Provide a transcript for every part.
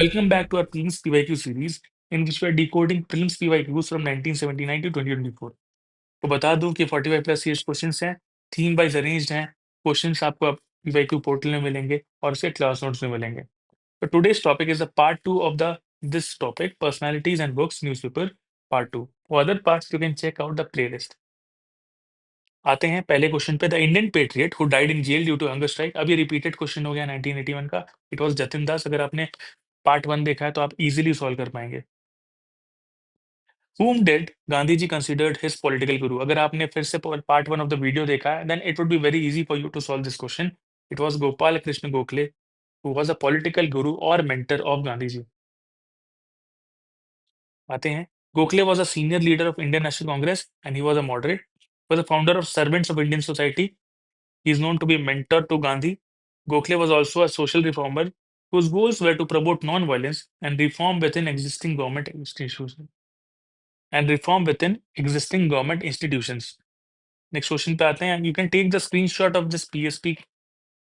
Welcome back to our Prelims PYQ series, in which we are decoding Prelims PYQs from 1979 to 2024. तो बता दूं कि 45 plus years questions हैं, theme wise arranged हैं, questions आपको PYQ portal में मिलेंगे और उसके क्लास नोट्स में मिलेंगे. तो today's topic is the part 2 of the this topic, personalities and books newspaper part 2. For other parts you can check out the playlist. आते हैं पहले क्वेश्चन पे. The Indian patriot who died in jail due to hunger strike. अब ये repeated question हो गया 1981 का. It was Jatin दास. अगर आपने पार्ट 1 देखा है तो आप इजीली सॉल्व कर पाएंगे. Whom did Gandhi ji considered his political guru? अगर आपने फिर से part 1 of the video देखा है, then it would be very easy for you to solve this question. It was Gopal Krishna Gokhale, who was a political guru or mentor of Gandhi ji. आते हैं. Gokhale was a senior leader of Indian National Congress and he was a moderate. He was the founder of Servants of Indian Society. He is known to be a mentor to Gandhi. Gokhale was also a social reformer whose goals were to promote non-violence and reform within existing government institutions. Next question पे आते हैं. You can take the screenshot of this PSP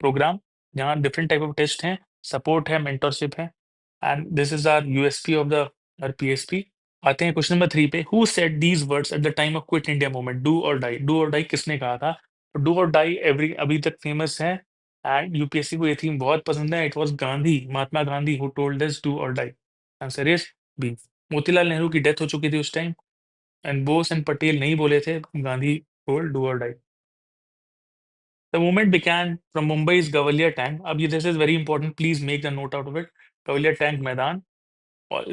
program, जहाँ different type of test हैं, support है, mentorship है, and this is our USP of the our PSP. आते हैं question number 3 पे. Who said these words at the time of Quit India Movement? Do और die. Do और die किसने कहा था? तो डू और डाई एवरी अभी तक फेमस है एंड यूपीएससी को ये थीम बहुत पसंद है. It was Gandhi, Mahatma Gandhi who told this, do और die. Answer is B. Motilal Nehru की डेथ हो चुकी थी उस time and Bose and Patel नहीं बोले थे, गांधी टोल्ड डू और die. The movement began from Mumbai's Gavalia Tank. This is very important. Please make the note out of it. Gavalia Tank Maidan.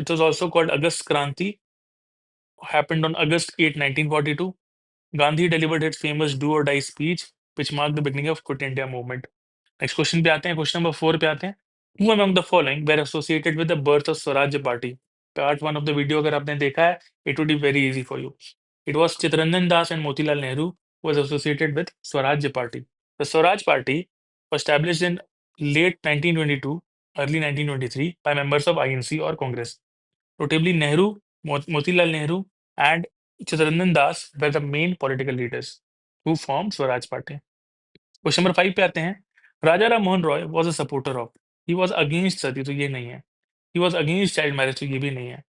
It was also called August Kranti. Happened on August 8, 1942. Gandhi delivered his famous do or die speech, which marked the beginning of Quit India movement. Next question पे आते हैं. Question number 4 पे आते हैं. Who among the following were associated with the birth of Swaraj Party? Part 1 of the video अगर आपने देखा है, it would be very easy for you. It was Chittaranjan Das and Motilal Nehru who was associated with Swaraj Party. The Swaraj Party was established in late 1922, early 1923 by members of INC or Congress. Notably, Nehru, Motilal Nehru, and Chittaranjan Das were the main political leaders who formed Swaraj Party. Question number 5 पे आते हैं. Raja Ram Mohan Roy was a supporter of. He was against sati, तो ये नहीं है. He was against child marriage, तो ये भी नहीं है.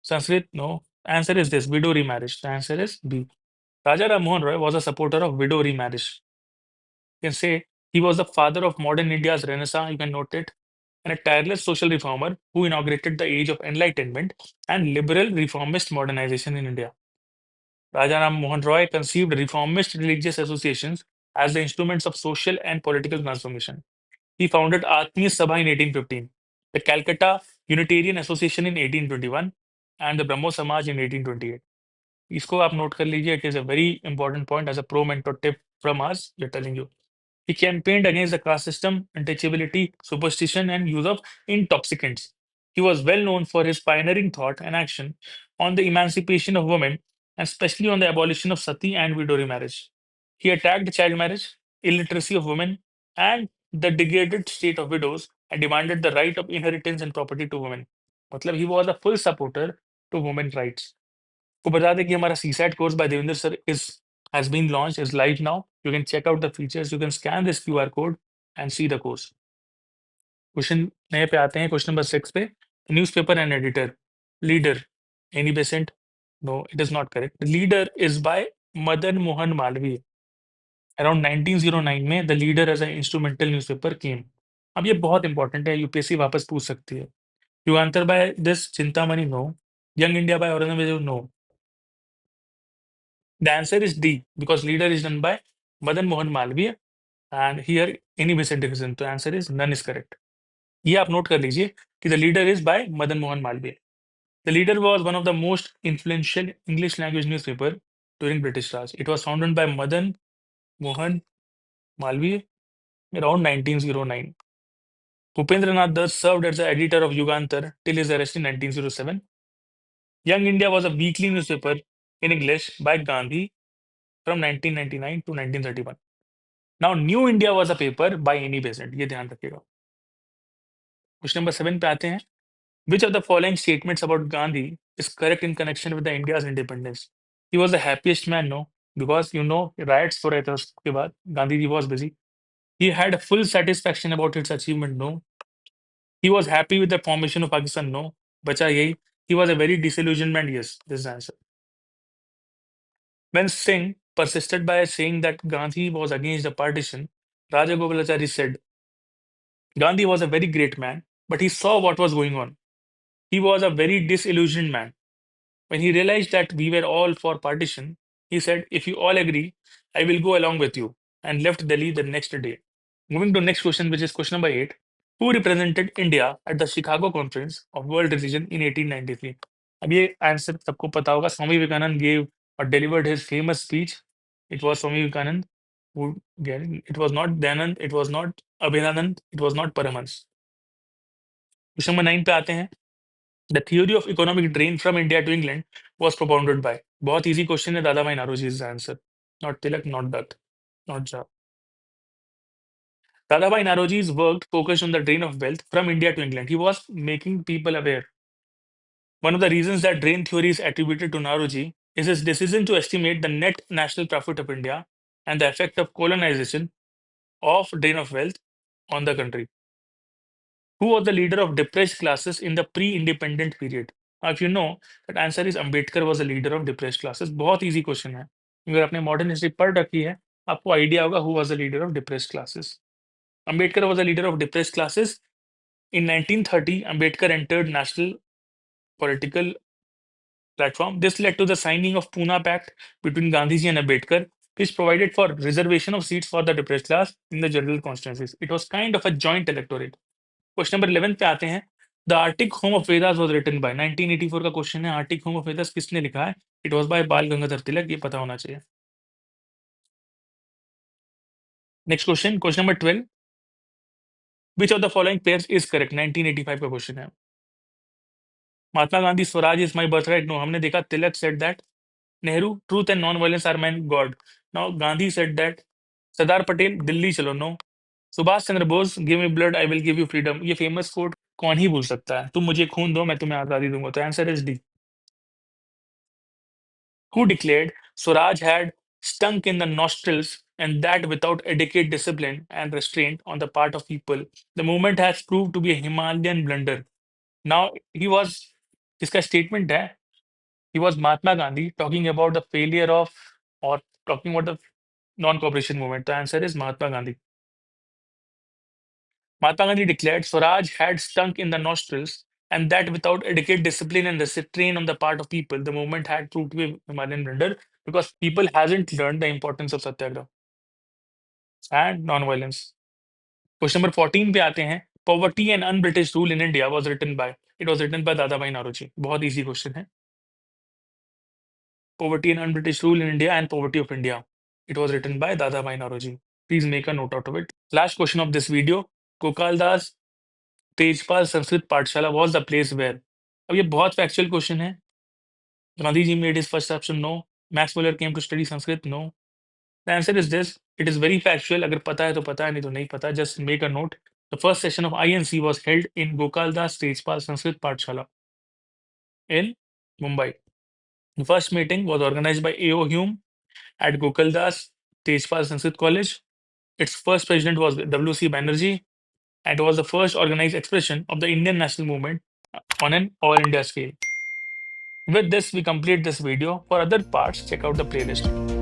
Sanskrit, no. Answer is this, widow remarriage. The answer is B. Raja Ram Mohan Roy was a supporter of widow remarriage. You can say he was the father of modern India's Renaissance, you can note it, and a tireless social reformer who inaugurated the age of enlightenment and liberal reformist modernization in India. Raja Ram Mohan Roy conceived reformist religious associations as the instruments of social and political transformation. He founded Atmiya Sabha in 1815, the Calcutta Unitarian Association in 1821, and the Brahmo Samaj in 1828. इसको आप note कर लीजिए. It is a very important point as a pro mentor tip from us, we are telling you. He campaigned against the caste system, untouchability, superstition, and use of intoxicants. He was well known for his pioneering thought and action on the emancipation of women, and especially on the abolition of sati and widow remarriage. He attacked child marriage, illiteracy of women, and the degraded state of widows, and demanded the right of inheritance and property to women. मतलब he was a full supporter to women rights. को बता दें कि हमारा CSAT course by Devendra sir is has been launch, is live now. You can check out the features, you can scan this QR code and see the course. Question नए पे आते हैं. Question number 6 पे. Newspaper and editor. Leader, Annie Besant. No, it is not correct. Leader is by Madan Mohan Malaviya. Around 1909 में the leader as a instrumental newspaper came. अब ये बहुत important है, यूपीएससी वापस पूछ सकती है. Yugantar by this Chintamani, no. Young India by Aurangzeb, no. The answer is D, because leader is done by Madan Mohan Malviya, and here any misinterpretation. तो answer is none is correct. ये आप नोट कर लीजिए कि the leader is by Madan Mohan Malviya. The leader was one of the most influential English language newspaper during British Raj. It was founded by Madan Mohan Malviya around 1909. Upendranath Dutt served as the editor of Yugantar till his arrest in 1907. Young India was a weekly newspaper in English by Gandhi from 1999 to 1931. Now, New India was a paper by Annie Besant. ये ध्यान रखिएगा. Question number 7 पे आते हैं. Which of the following statements about Gandhi is correct in connection with the India's independence? He was the happiest man, no, because riots हो रहे थे उसके बाद. Gandhi ji was busy. He had full satisfaction about its achievement, no. He was happy with the formation of Pakistan. No. Bacha yahi. He was a very disillusioned man. Yes, this is the answer. When Singh persisted by saying that Gandhi was against the partition, Rajagopalachari said, Gandhi was a very great man, but he saw what was going on. He was a very disillusioned man. When he realized that we were all for partition, he said, if you all agree, I will go along with you, and left Delhi the next day. Moving to next question, which is question number 8. Who represented India at the Chicago Conference of World Religion in 1893? अब ये answer सबको पता होगा. Swami Vivekanand gave or delivered his famous speech. It was Swami Vivekanand who gave it. It was not Dayanand, it was not Abhinanand, it was not Paramhans. Question number 9 पे आते हैं. The theory of economic drain from India to England was propounded by. बहुत easy question है. Dadabhai Naoroji is the answer. Not Tilak, not Dutt, not Jha. Dadabhai Naoroji's work focused on the drain of wealth from India to England. He was making people aware. One of the reasons that drain theory is attributed to Naoroji is his decision to estimate the net national profit of India and the effect of colonization of drain of wealth on the country. Who was the leader of depressed classes in the pre-independent period? Now, if you know, that answer is Ambedkar was the leader of depressed classes. बहुत easy question है. अगर आपने modern history पढ़ रखी है, आपको idea होगा who was the leader of depressed classes. Ambedkar was the leader of depressed classes. In 1930, Ambedkar entered national political platform. This led to the signing of Pune Pact between Gandhiji and Ambedkar, which provided for reservation of seats for the depressed class in the general constituencies. It was kind of a joint electorate. Question number 11 पे आते हैं. The Arctic home of Vedas was written by. 1984 का क्वेश्चन है. Arctic home of Vedas किसने लिखा है? It was by बाल गंगाधर तिलक. ये पता होना चाहिए. Next question, question number 12. Which of the following pairs is correct? 1985 का क्वेश्चन है. Mahatma Gandhi swaraj is my birth right. No. हमने देखा Tilak said that. Nehru truth and non violence are my god. Now Gandhi said that. Sardar Patel Delhi चलो. No. Subhash Chandra Bose give me blood I will give you freedom. ये famous quote कौन ही भूल सकता है? तुम मुझे खून दो मैं तुम्हें आजादी दूंगा. तो answer is D. Who declared Swaraj had stunk in the nostrils and that without adequate discipline and restraint on the part of people, the movement has proved to be a Himalayan blunder. Now, इसका statement है, he was Mahatma Gandhi talking about the failure of or talking about the non-cooperation movement. The answer is Mahatma Gandhi. Mahatma Gandhi declared Swaraj had stunk in the nostrils and that without adequate discipline and restraint on the part of people, the movement had proved to be a Himalayan blunder because people hasn't learned the importance of satyagraha and non-violence. Question number 14 पे आते हैं. Poverty and un-British rule in India was written by. It was written by Dadabhai Naoroji. बहुत easy question है. Poverty and un-British rule in India and poverty of India. It was written by Dadabhai Naoroji. Please make a note out of it. Last question of this video. Gokaldas Tejpal Sanskrit पाठशाला was the place where. अब ये बहुत factual question है. Gandhi ji made his first option. No. Max Muller came to study Sanskrit. No. The answer is this. It is very factual. अगर पता है तो पता है, नहीं तो नहीं पता. Just make a note. The first session of INC was held in Gokaldas Tejpal Sanskrit Pathshala in Mumbai. The first meeting was organized by A.O. Hume at Gokaldas Tejpal Sanskrit College. Its first president was W.C. Banerjee, and it was the first organized expression of the Indian national movement on an all India scale. With this, we complete this video. For other parts, check out the playlist.